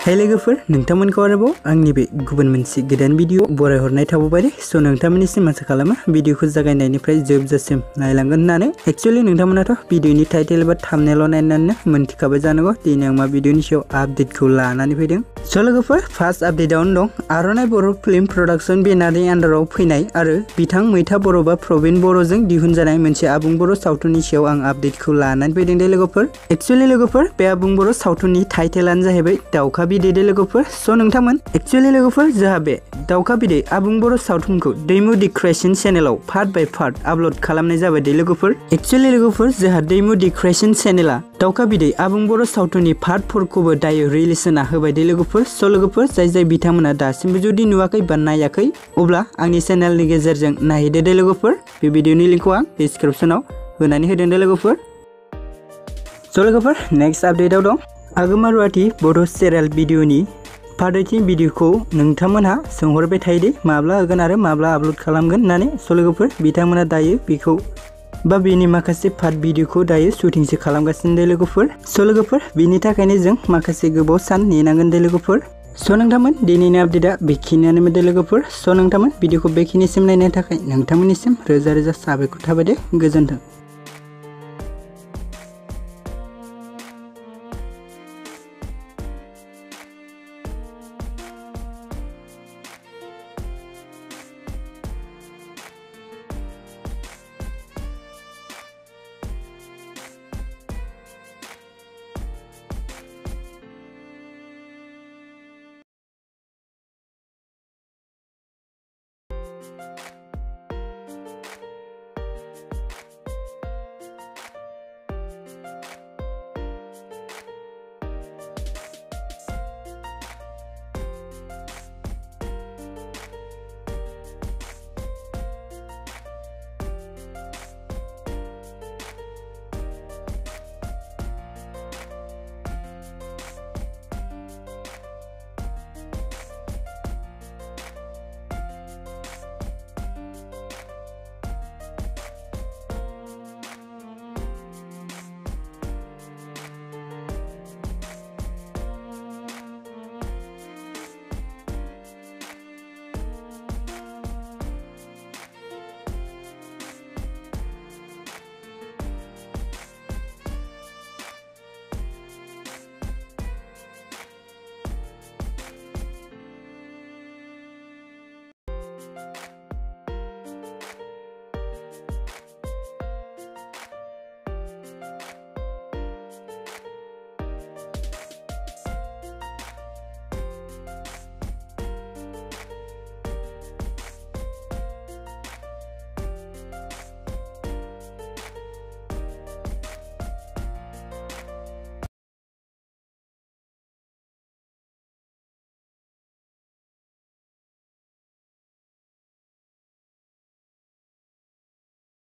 Hey लोगोफोर नोंथांमोनखौ आरोबाव आंनि बे गुबुन मोनसे गोदान भिडिअ बरायहरनाय थाबाय दे स' नोंथांमोननिसिम आसा खालामो भिडिअखौ जागायनायनिफ्राय जोबजासिम नायलांगोन होननानै एक्चुअली नोंथांमोनाथ' भिडिअनि टाइटेल एबा थाम्बनेल नायनानैनो मोनथिखाबाय जानांगौ दिनै आं मा भिडिअनि सायाव आपडेटखौ लानानै फैदों स' लोगोफोर फार्स्ट आपडेटआवनो दं आर'नाइ बर' फिल्म प्रडाक्शन बेनारनि आन्डाराव फैनाय आरो बिथां मैथा बर' बा प्रबिन बर'जों दिहुनजानाय मोनसे आबुं बर' सावथुननि सायाव आं आपडेटखौ लानानै फैदों दे लोगोफोर एक्चुअली लोगोफोर बे आबुं बर' सावथुननि टाइटेलानो जाहैबाय दाउका बिदै दे लोगोफोर स' नोंथांमोन एक्चुअली लोगोफोर जोंहा बे दाउका बिदै आबुं बर' सावथुनखौ दैमु दि क्रिएशन चेनेलाव पार्ट बाय पार्ट आपल'ड खालामनाय जाबाय दे लोगोफोर एक्चुअली लोगोफोर जोंहा दैमु दि क्रिएशन चेनेला दाउका बिदै आबुं बर' सावथुननि पार्ट 4 खौबो दायो रिलिज होना होबाय दे लोगोफोर स' लोगोफोर जाय बिथांमोना दासिमबो जुदि नुवाखै बा नायाखै अब्ला आंनि चेनेलनि गेजेरजों नायहैदो दे लोगोफोर बे भिडिअनि लिंकखौ आं डिस्क्रिप्शनाव होनानै होदों दे लोगोफोर स' लोगोफोर नेक्स्ट आपडेटआव दं आगमा रुवाति बड' सिरियाल भिडिअनि पार्ट 8 भिडिअखौ नोंथांमोनहा सोंहरबाय थायो दे माब्ला होगोन आरो माब्ला आपल'ड खालामगोन होननानै स' लोगोफोर बिथांमोना दायो बेखौ बा बेनि माखासे पार्ट भिडिअखौ दायो शुटिंसो खालामगासिनो दे लोगोफोर स' लोगोफोर बेनि थाखायनो जों माखासे गोबाव सान नेनांगोन दे लोगोफोर स' नोंथांमोन दिनैनि आपडेटआ बेखिनियानोमोन दे लोगोफोर स' नोंथांमोन भिडिअखौ बेखिनिसिम नायनायनि थाखाय नोंथांमोननिसिम रोजा रोजा साबायखर थाबाय दे गोजोन्थों